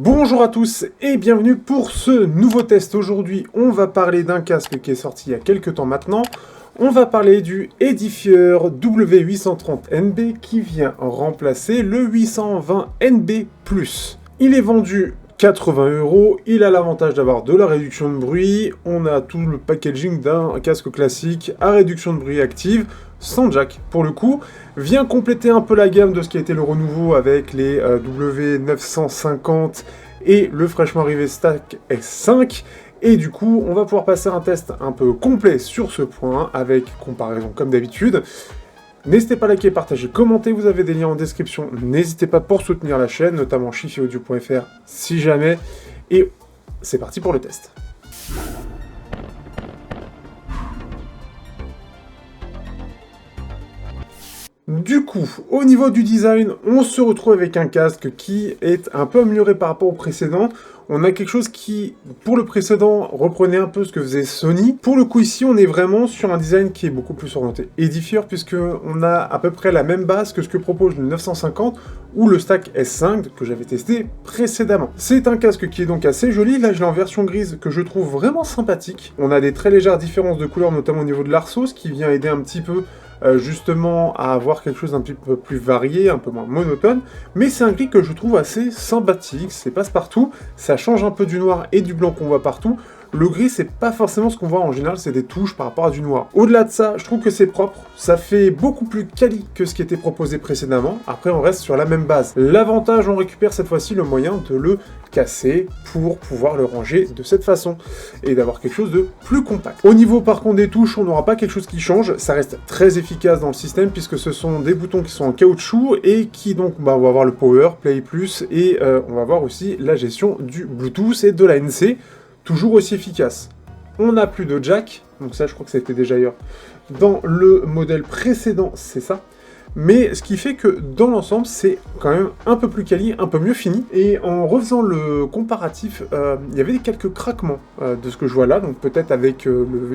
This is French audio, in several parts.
Bonjour à tous et bienvenue pour ce nouveau test. Aujourd'hui, on va parler d'un casque qui est sorti il y a quelques temps maintenant. On va parler du Edifier W830NB qui vient remplacer le 820NB+. Il est vendu 80 €, il a l'avantage d'avoir de la réduction de bruit, on a tout le packaging d'un casque classique à réduction de bruit active, sans jack pour le coup, vient compléter un peu la gamme de ce qui a été le renouveau avec les W950 et le fraîchement arrivé Stack S5, et du coup on va pouvoir passer un test un peu complet sur ce point, avec comparaison comme d'habitude. N'hésitez pas à liker, partager, commenter, vous avez des liens en description. N'hésitez pas pour soutenir la chaîne, notamment chiffyaudio.fr si jamais. Et c'est parti pour le test. Du coup, au niveau du design, on se retrouve avec un casque qui est un peu amélioré par rapport au précédent. On a quelque chose qui, pour le précédent, reprenait un peu ce que faisait Sony. Pour le coup, ici, on est vraiment sur un design qui est beaucoup plus orienté Edifier, puisqu'on a à peu près la même base que ce que propose le 950 ou le Stack S5 que j'avais testé précédemment. C'est un casque qui est donc assez joli. Là, je l'ai en version grise que je trouve vraiment sympathique. On a des très légères différences de couleurs, notamment au niveau de l'arceau, ce qui vient aider un petit peu justement à avoir quelque chose d'un petit peu plus varié, un peu moins monotone, mais c'est un gris que je trouve assez sympathique, c'est passe-partout, ça change un peu du noir et du blanc qu'on voit partout. Le gris, c'est pas forcément ce qu'on voit en général, c'est des touches par rapport à du noir. Au-delà de ça, je trouve que c'est propre, ça fait beaucoup plus quali que ce qui était proposé précédemment. Après, on reste sur la même base. L'avantage, on récupère cette fois-ci le moyen de le casser pour pouvoir le ranger de cette façon et d'avoir quelque chose de plus compact. Au niveau par contre des touches, on n'aura pas quelque chose qui change, ça reste très efficace dans le système puisque ce sont des boutons qui sont en caoutchouc et qui donc, on va avoir le power, play plus et on va avoir aussi la gestion du Bluetooth et de l'ANC. Toujours aussi efficace. On n'a plus de jack, donc ça je crois que c'était déjà ailleurs. Dans le modèle précédent, c'est ça. Mais ce qui fait que dans l'ensemble, c'est quand même un peu plus quali, un peu mieux fini. Et en refaisant le comparatif, il y avait quelques craquements de ce que je vois là. Donc peut-être avec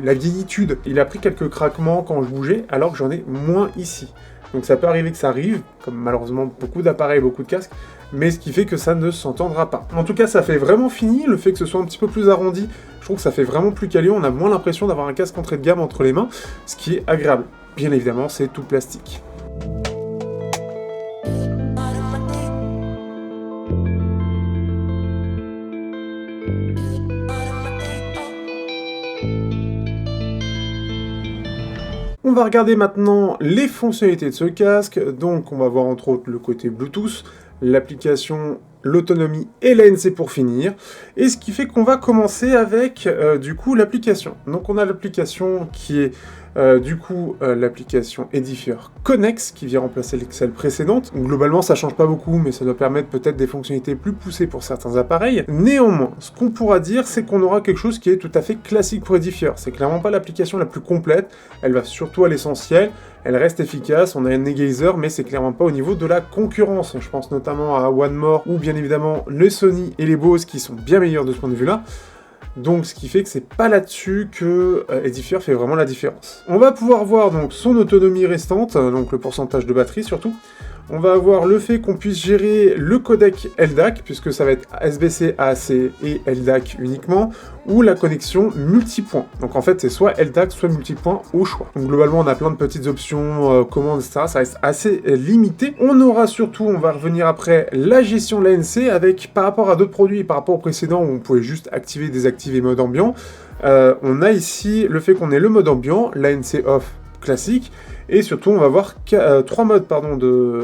la vieillitude, il a pris quelques craquements quand je bougeais, alors que j'en ai moins ici. Donc ça peut arriver que ça arrive, comme malheureusement beaucoup d'appareils, beaucoup de casques, mais ce qui fait que ça ne s'entendra pas. En tout cas, ça fait vraiment fini, le fait que ce soit un petit peu plus arrondi, je trouve que ça fait vraiment plus quali, on a moins l'impression d'avoir un casque entrée de gamme entre les mains, ce qui est agréable. Bien évidemment, c'est tout plastique. On va regarder maintenant les fonctionnalités de ce casque, donc on va voir entre autres le côté Bluetooth, l'application, l'autonomie et l'ANC pour finir, et ce qui fait qu'on va commencer avec du coup l'application. Donc on a l'application qui est l'application Edifier Connex qui vient remplacer l'excel précédente. Donc, globalement ça change pas beaucoup, mais ça doit permettre peut-être des fonctionnalités plus poussées pour certains appareils. Néanmoins, ce qu'on pourra dire, c'est qu'on aura quelque chose qui est tout à fait classique pour Edifier. C'est clairement pas l'application la plus complète, elle va surtout à l'essentiel, elle reste efficace, on a un égaliseur, mais c'est clairement pas au niveau de la concurrence. Je pense notamment à One More, ou bien évidemment les Sony et les Bose qui sont bien meilleurs de ce point de vue-là. Donc ce qui fait que c'est pas là-dessus que Edifier fait vraiment la différence. On va pouvoir voir donc son autonomie restante, donc le pourcentage de batterie surtout. On va avoir le fait qu'on puisse gérer le codec LDAC, puisque ça va être SBC, AAC et LDAC uniquement, ou la connexion multipoint. Donc en fait, c'est soit LDAC, soit multipoint au choix. Donc globalement, on a plein de petites options, commandes, etc. Ça reste assez limité. On aura surtout, on va revenir après, la gestion de l'ANC, avec, par rapport à d'autres produits, par rapport au précédent, où on pouvait juste activer, désactiver mode ambiant, on a ici le fait qu'on ait le mode ambiant, l'ANC off classique, et surtout on va voir 3 modes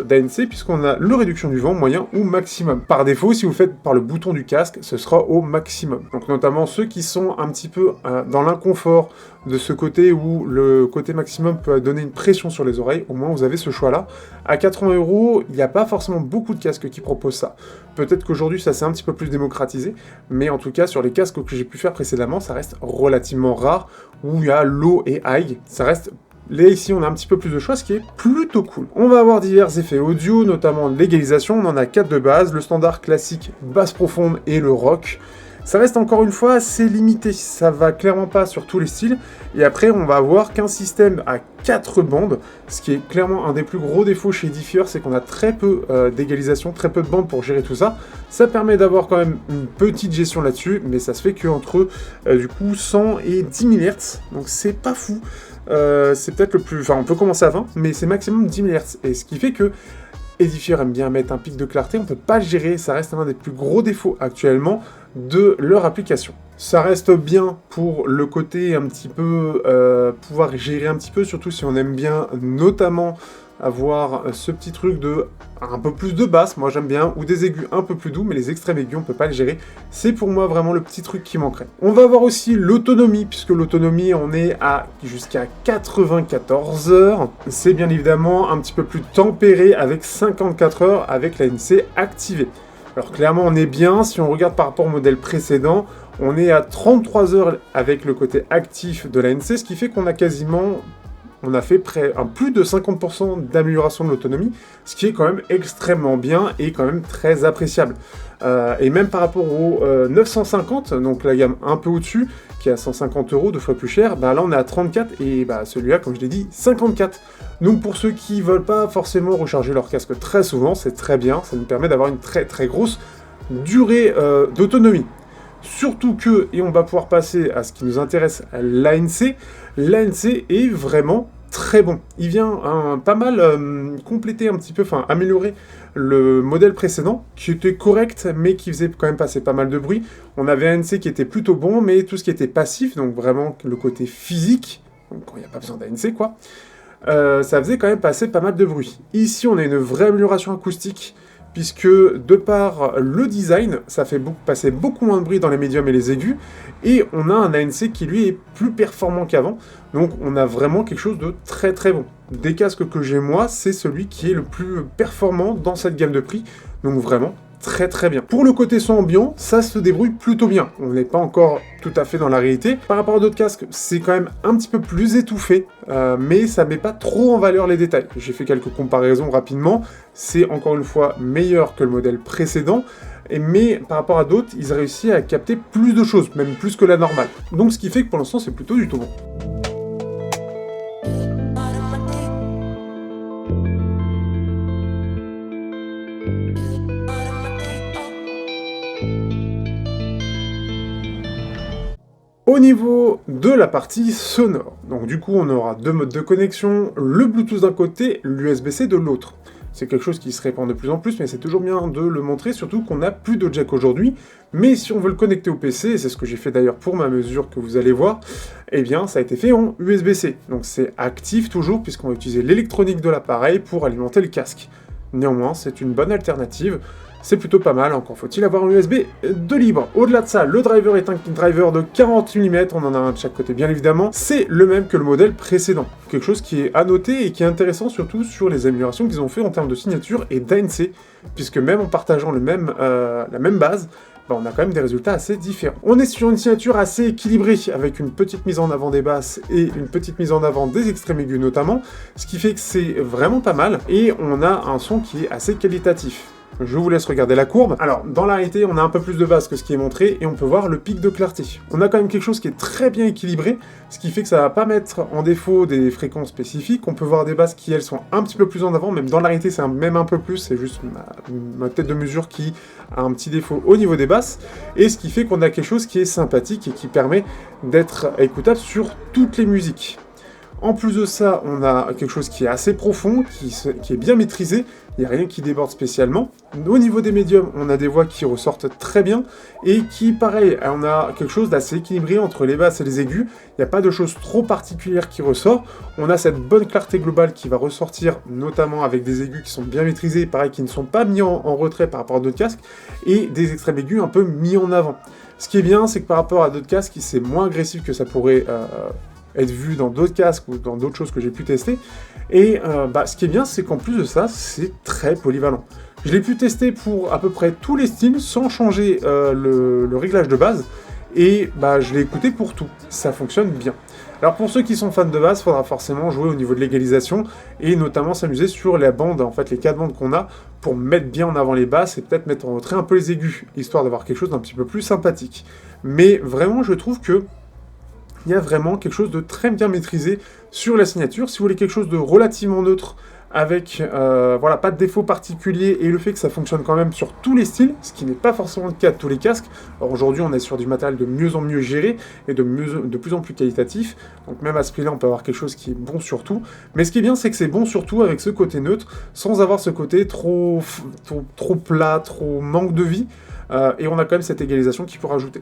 d'ANC, puisqu'on a le réduction du vent, moyen ou maximum. Par défaut, si vous faites par le bouton du casque, ce sera au maximum. Donc notamment ceux qui sont un petit peu dans l'inconfort de ce côté où le côté maximum peut donner une pression sur les oreilles, au moins vous avez ce choix-là. À 80 €, il n'y a pas forcément beaucoup de casques qui proposent ça. Peut-être qu'aujourd'hui ça s'est un petit peu plus démocratisé, mais en tout cas sur les casques que j'ai pu faire précédemment, ça reste relativement rare, où il y a low et high, ça reste. Là, ici, on a un petit peu plus de choix, ce qui est plutôt cool. On va avoir divers effets audio, notamment l'égalisation. On en a 4 de base, le standard classique, basse profonde et le rock. Ça reste encore une fois assez limité, ça va clairement pas sur tous les styles, et après on va avoir qu'un système à 4 bandes, ce qui est clairement un des plus gros défauts chez Diffeer, c'est qu'on a très peu d'égalisation, très peu de bandes pour gérer tout ça. Ça permet d'avoir quand même une petite gestion là-dessus, mais ça se fait qu'entre du coup 100 et 10 000 Hz, donc c'est pas fou. C'est peut-être le plus... Enfin, on peut commencer à 20, mais c'est maximum 10 000 Hz. Et ce qui fait que Edifier aime bien mettre un pic de clarté, on peut pas le gérer, ça reste un des plus gros défauts actuellement de leur application. Ça reste bien pour le côté un petit peu... pouvoir gérer un petit peu, surtout si on aime bien notamment avoir ce petit truc de un peu plus de basse, moi j'aime bien, ou des aigus un peu plus doux, mais les extrêmes aigus on peut pas les gérer, c'est pour moi vraiment le petit truc qui manquerait. On va avoir aussi l'autonomie, puisque l'autonomie on est à jusqu'à 94 heures, c'est bien évidemment un petit peu plus tempéré avec 54 heures avec l'ANC activée. Alors clairement on est bien, si on regarde par rapport au modèle précédent, on est à 33 heures avec le côté actif de l'ANC, ce qui fait qu'on a quasiment... On a fait plus de 50% d'amélioration de l'autonomie, ce qui est quand même extrêmement bien et quand même très appréciable. Et même par rapport au 950, donc la gamme un peu au-dessus, qui est à 150 €, 2 fois plus cher, bah là on est à 34 et bah celui-là, comme je l'ai dit, 54. Donc pour ceux qui veulent pas forcément recharger leur casque très souvent, c'est très bien, ça nous permet d'avoir une très très grosse durée d'autonomie. Surtout que, et on va pouvoir passer à ce qui nous intéresse, l'ANC, l'ANC est vraiment très bon. Il vient pas mal compléter un petit peu, enfin améliorer le modèle précédent, qui était correct, mais qui faisait quand même passer pas mal de bruit. On avait un ANC qui était plutôt bon, mais tout ce qui était passif, donc vraiment le côté physique, donc quand il n'y a pas besoin d'ANC quoi, ça faisait quand même passer pas mal de bruit. Ici on a une vraie amélioration acoustique, puisque de par le design, ça fait passer beaucoup moins de bruit dans les médiums et les aigus, et on a un ANC qui lui est plus performant qu'avant, donc on a vraiment quelque chose de très très bon. Des casques que j'ai moi, c'est celui qui est le plus performant dans cette gamme de prix, donc vraiment très très bien. Pour le côté son ambiant, ça se débrouille plutôt bien. On n'est pas encore tout à fait dans la réalité. Par rapport à d'autres casques, c'est quand même un petit peu plus étouffé, mais ça met pas trop en valeur les détails. J'ai fait quelques comparaisons rapidement. C'est encore une fois meilleur que le modèle précédent, mais par rapport à d'autres, ils réussissent à capter plus de choses, même plus que la normale. Donc ce qui fait que pour l'instant, c'est plutôt du tout bon. Au niveau de la partie sonore, donc du coup on aura deux modes de connexion, le Bluetooth d'un côté, l'USB-C de l'autre. C'est quelque chose qui se répand de plus en plus, mais c'est toujours bien de le montrer, surtout qu'on n'a plus de jack aujourd'hui. Mais si on veut le connecter au PC, et c'est ce que j'ai fait d'ailleurs pour ma mesure que vous allez voir, eh bien ça a été fait en USB-C. Donc c'est actif toujours, puisqu'on va utiliser l'électronique de l'appareil pour alimenter le casque. Néanmoins, c'est une bonne alternative. C'est plutôt pas mal, encore faut-il avoir un USB de libre. Au-delà de ça, le driver est un driver de 40 mm, on en a un de chaque côté bien évidemment. C'est le même que le modèle précédent. Quelque chose qui est à noter et qui est intéressant surtout sur les améliorations qu'ils ont fait en termes de signature et d'ANC, puisque même en partageant la même base, bah on a quand même des résultats assez différents. On est sur une signature assez équilibrée, avec une petite mise en avant des basses et une petite mise en avant des extrêmes aigus notamment, ce qui fait que c'est vraiment pas mal, et on a un son qui est assez qualitatif. Je vous laisse regarder la courbe. Alors, dans la réalité, on a un peu plus de basse que ce qui est montré, et on peut voir le pic de clarté. On a quand même quelque chose qui est très bien équilibré, ce qui fait que ça va pas mettre en défaut des fréquences spécifiques. On peut voir des basses qui, elles, sont un petit peu plus en avant, même dans la réalité, c'est même un peu plus, c'est juste ma tête de mesure qui a un petit défaut au niveau des basses, et ce qui fait qu'on a quelque chose qui est sympathique et qui permet d'être écoutable sur toutes les musiques. En plus de ça, on a quelque chose qui est assez profond, qui est bien maîtrisé, il n'y a rien qui déborde spécialement. Au niveau des médiums, on a des voix qui ressortent très bien, et qui, pareil, on a quelque chose d'assez équilibré entre les basses et les aigus, il n'y a pas de choses trop particulières qui ressort, on a cette bonne clarté globale qui va ressortir, notamment avec des aigus qui sont bien maîtrisés, pareil, qui ne sont pas mis en retrait par rapport à d'autres casques, et des extrêmes aigus un peu mis en avant. Ce qui est bien, c'est que par rapport à d'autres casques, c'est moins agressif que ça pourrait être vu dans d'autres casques ou dans d'autres choses que j'ai pu tester. Et ce qui est bien, c'est qu'en plus de ça, c'est très polyvalent. Je l'ai pu tester pour à peu près tous les styles sans changer le réglage de base, et je l'ai écouté pour tout. Ça fonctionne bien. Alors pour ceux qui sont fans de basse, il faudra forcément jouer au niveau de l'égalisation et notamment s'amuser sur la bande, en fait les 4 bandes qu'on a pour mettre bien en avant les basses et peut-être mettre en retrait un peu les aigus, histoire d'avoir quelque chose d'un petit peu plus sympathique. Mais vraiment je trouve que il y a vraiment quelque chose de très bien maîtrisé sur la signature. Si vous voulez quelque chose de relativement neutre, avec voilà, pas de défaut particulier, et le fait que ça fonctionne quand même sur tous les styles, ce qui n'est pas forcément le cas de tous les casques. Alors aujourd'hui, on est sur du matériel de mieux en mieux géré, et de plus en plus qualitatif, donc même à ce prix-là, on peut avoir quelque chose qui est bon sur tout. Mais ce qui est bien, c'est que c'est bon surtout avec ce côté neutre, sans avoir ce côté trop plat, trop manque de vie, et on a quand même cette égalisation qu'il faut rajouter.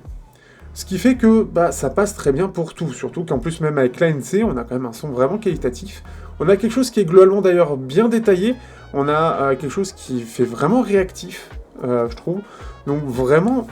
Ce qui fait que ça passe très bien pour tout, surtout qu'en plus même avec l'ANC, on a quand même un son vraiment qualitatif. On a quelque chose qui est globalement d'ailleurs bien détaillé, on a quelque chose qui fait vraiment réactif, je trouve. Donc vraiment,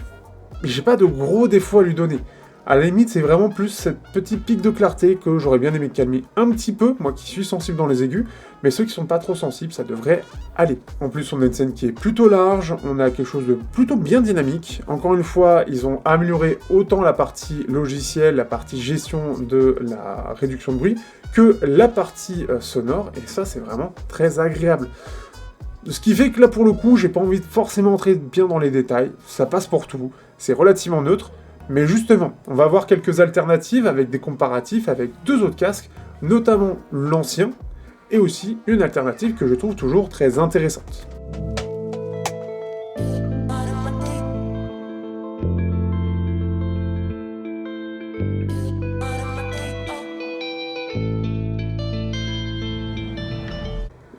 j'ai pas de gros défauts à lui donner. À la limite, c'est vraiment plus cette petite pique de clarté que j'aurais bien aimé calmer un petit peu, moi qui suis sensible dans les aigus, mais ceux qui sont pas trop sensibles, ça devrait aller. En plus, on a une scène qui est plutôt large, on a quelque chose de plutôt bien dynamique. Encore une fois, ils ont amélioré autant la partie logicielle, la partie gestion de la réduction de bruit, que la partie sonore, et ça, c'est vraiment très agréable. Ce qui fait que là, pour le coup, j'ai pas envie de forcément entrer bien dans les détails, ça passe pour tout, c'est relativement neutre, mais justement, on va voir quelques alternatives avec des comparatifs avec 2 autres casques, notamment l'ancien, et aussi une alternative que je trouve toujours très intéressante.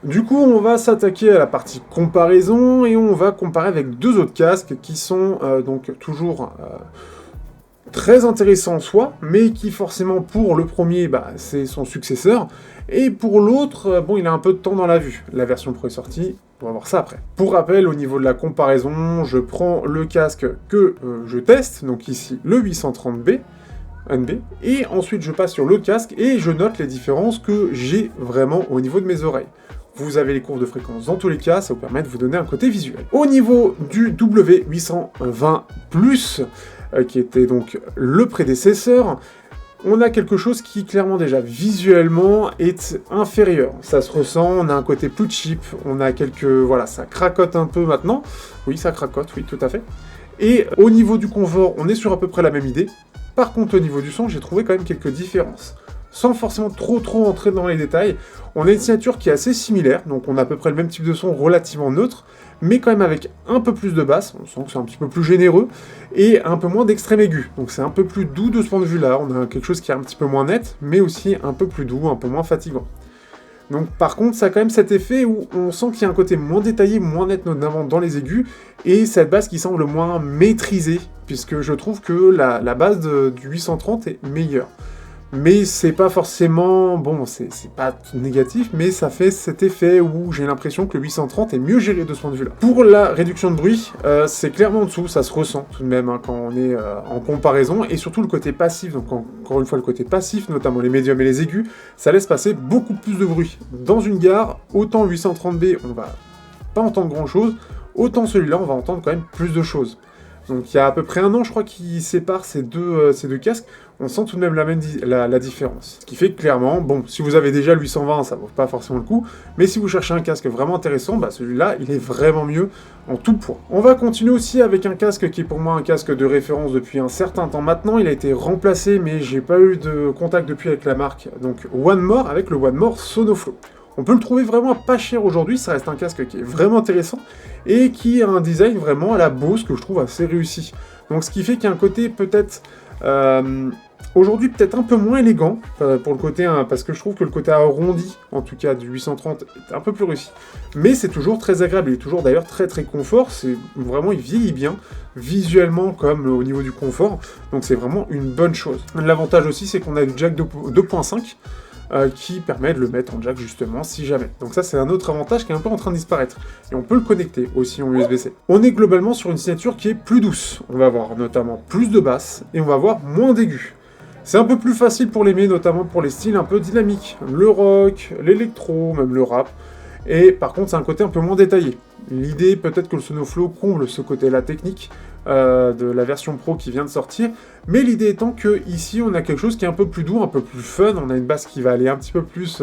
Du coup, on va s'attaquer à la partie comparaison, et on va comparer avec 2 autres casques qui sont donc toujours très intéressant en soi, mais qui forcément pour le premier, c'est son successeur, et pour l'autre, bon, il a un peu de temps dans la vue. La version Pro est sortie, on va voir ça après. Pour rappel, au niveau de la comparaison, je prends le casque que je teste, donc ici le 830B, NB, et ensuite je passe sur l'autre casque et je note les différences que j'ai vraiment au niveau de mes oreilles. Vous avez les courbes de fréquence dans tous les cas, ça vous permet de vous donner un côté visuel. Au niveau du W820+, qui était donc le prédécesseur, on a quelque chose qui clairement déjà visuellement est inférieur. Ça se ressent, on a un côté plus cheap, on a quelques... voilà, ça cracote un peu maintenant. Oui, ça cracote, oui, tout à fait. Et au niveau du confort, on est sur à peu près la même idée. Par contre, au niveau du son, j'ai trouvé quand même quelques différences. Sans forcément trop entrer dans les détails, on a une signature qui est assez similaire, donc on a à peu près le même type de son relativement neutre, mais quand même avec un peu plus de basse, on sent que c'est un petit peu plus généreux, et un peu moins d'extrême aigu, donc c'est un peu plus doux de ce point de vue-là, on a quelque chose qui est un petit peu moins net, mais aussi un peu plus doux, un peu moins fatigant. Donc par contre, ça a quand même cet effet où on sent qu'il y a un côté moins détaillé, moins net notamment dans les aigus, et cette basse qui semble moins maîtrisée, puisque je trouve que la base du 830 est meilleure. Mais c'est pas forcément... bon, c'est pas négatif, mais ça fait cet effet où j'ai l'impression que le 830 est mieux géré de ce point de vue-là. Pour la réduction de bruit, c'est clairement en dessous, ça se ressent tout de même quand on est en comparaison, et surtout le côté passif, donc encore une fois le côté passif, notamment les médiums et les aigus, ça laisse passer beaucoup plus de bruit. Dans une gare, autant le 830B, on va pas entendre grand-chose, autant celui-là, on va entendre quand même plus de choses. Donc il y a à peu près 1 an, je crois, qui sépare ces deux casques. On sent tout de même la différence. Ce qui fait que clairement, bon, si vous avez déjà le 820, ça vaut pas forcément le coup. Mais si vous cherchez un casque vraiment intéressant, celui-là, il est vraiment mieux en tout point. On va continuer aussi avec un casque qui est pour moi un casque de référence depuis un certain temps maintenant. Il a été remplacé, mais j'ai pas eu de contact depuis avec la marque. Donc One More, avec le One More Sonoflow. On peut le trouver vraiment pas cher aujourd'hui, ça reste un casque qui est vraiment intéressant, et qui a un design vraiment à la Bose que je trouve assez réussi. Donc ce qui fait qu'il y a un côté peut-être... aujourd'hui peut-être un peu moins élégant, pour le côté, parce que je trouve que le côté arrondi, en tout cas du 830, est un peu plus réussi. Mais c'est toujours très agréable, il est toujours d'ailleurs très confort, c'est vraiment, il vieillit bien, visuellement comme au niveau du confort, donc c'est vraiment une bonne chose. L'avantage aussi, c'est qu'on a le jack 2.5, qui permet de le mettre en jack justement si jamais. Donc ça c'est un autre avantage qui est un peu en train de disparaître. Et on peut le connecter aussi en USB-C. On est globalement sur une signature qui est plus douce. On va avoir notamment plus de basse et on va avoir moins d'aigus. C'est un peu plus facile pour l'aimer, notamment pour les styles un peu dynamiques. Le rock, l'électro, même le rap. Et par contre c'est un côté un peu moins détaillé. L'idée peut-être que le Sonoflow comble ce côté-là technique, de la version Pro qui vient de sortir, mais l'idée étant que ici on a quelque chose qui est un peu plus doux, un peu plus fun, on a une basse qui va aller un petit peu plus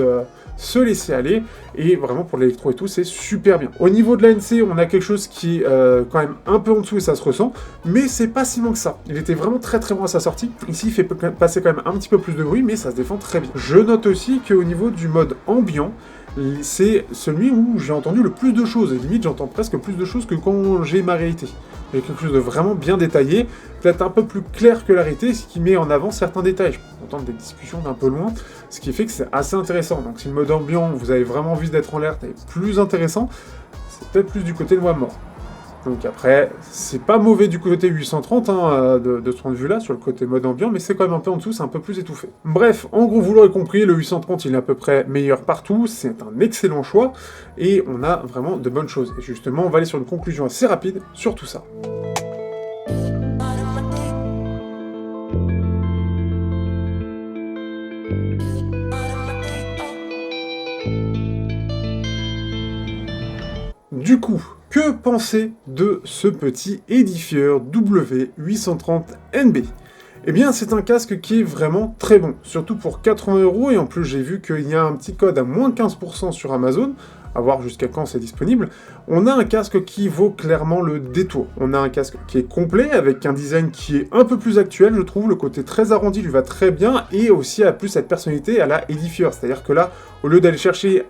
se laisser aller, et vraiment pour l'électro et tout, c'est super bien. Au niveau de l'ANC, on a quelque chose qui est quand même un peu en dessous et ça se ressent, mais c'est pas si bon que ça. Il était vraiment très bon à sa sortie. Ici, il fait passer quand même un petit peu plus de bruit, mais ça se défend très bien. Je note aussi qu'au niveau du mode ambiant, c'est celui où j'ai entendu le plus de choses, et limite j'entends presque plus de choses que quand j'ai ma réalité. Il y a quelque chose de vraiment bien détaillé, peut-être un peu plus clair que la réalité, ce qui met en avant certains détails. Je peux entendre des discussions d'un peu loin, ce qui fait que c'est assez intéressant. Donc si le mode ambiant, vous avez vraiment envie d'être en l'air, est plus intéressant, c'est peut-être plus du côté de moi mort. Donc après, c'est pas mauvais du côté 830 hein, de ce point de vue-là, sur le côté mode ambiant, mais c'est quand même un peu en dessous, c'est un peu plus étouffé. Bref, en gros, vous l'aurez compris, le 830, il est à peu près meilleur partout, c'est un excellent choix, et on a vraiment de bonnes choses. Et justement, on va aller sur une conclusion assez rapide sur tout ça. Du coup, que penser de ce petit Edifier W830NB ? Eh bien, c'est un casque qui est vraiment très bon, surtout pour 80 €, et en plus j'ai vu qu'il y a un petit code à moins 15% sur Amazon, à voir jusqu'à quand c'est disponible. On a un casque qui vaut clairement le détour. On a un casque qui est complet, avec un design qui est un peu plus actuel, je trouve, le côté très arrondi lui va très bien, et aussi a plus cette personnalité à la Edifier, c'est-à-dire que là, au lieu d'aller chercher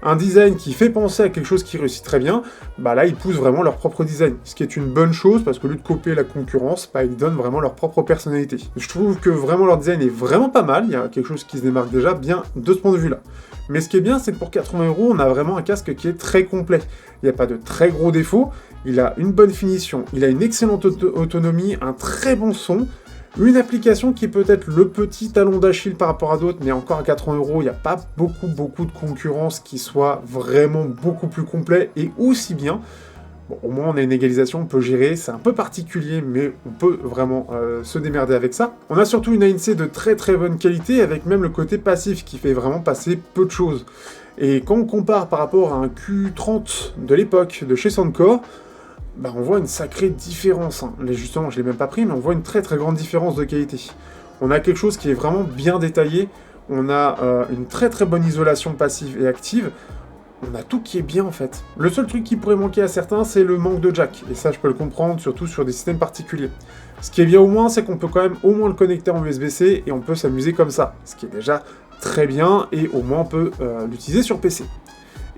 un design qui fait penser à quelque chose qui réussit très bien, bah là ils poussent vraiment leur propre design, ce qui est une bonne chose parce qu'au lieu de copier la concurrence, bah ils donnent vraiment leur propre personnalité. Je trouve que vraiment leur design est vraiment pas mal, il y a quelque chose qui se démarque déjà bien de ce point de vue là. Mais ce qui est bien, c'est que pour 80 €, on a vraiment un casque qui est très complet. Il n'y a pas de très gros défauts, il a une bonne finition, il a une excellente autonomie, un très bon son, une application qui est peut-être le petit talon d'Achille par rapport à d'autres, mais encore à 80 €, il n'y a pas beaucoup de concurrence qui soit vraiment beaucoup plus complet et aussi bien. Bon, au moins on a une égalisation, on peut gérer, c'est un peu particulier, mais on peut vraiment se démerder avec ça. On a surtout une ANC de très bonne qualité, avec même le côté passif qui fait vraiment passer peu de choses. Et quand on compare par rapport à un Q30 de l'époque de chez Soundcore, bah on voit une sacrée différence. Hein. Justement, je ne l'ai même pas pris, mais on voit une très grande différence de qualité. On a quelque chose qui est vraiment bien détaillé, on a une très bonne isolation passive et active, on a tout qui est bien en fait. Le seul truc qui pourrait manquer à certains, c'est le manque de jack, et ça je peux le comprendre, surtout sur des systèmes particuliers. Ce qui est bien au moins, c'est qu'on peut quand même au moins le connecter en USB-C, et on peut s'amuser comme ça, ce qui est déjà très bien, et au moins on peut l'utiliser sur PC.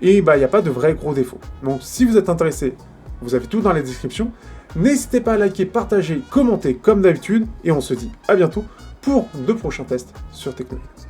Et bah il n'y a pas de vrais gros défauts. Donc si vous êtes intéressé, vous avez tout dans la description. N'hésitez pas à liker, partager, commenter comme d'habitude. Et on se dit à bientôt pour de prochains tests sur Technoïd.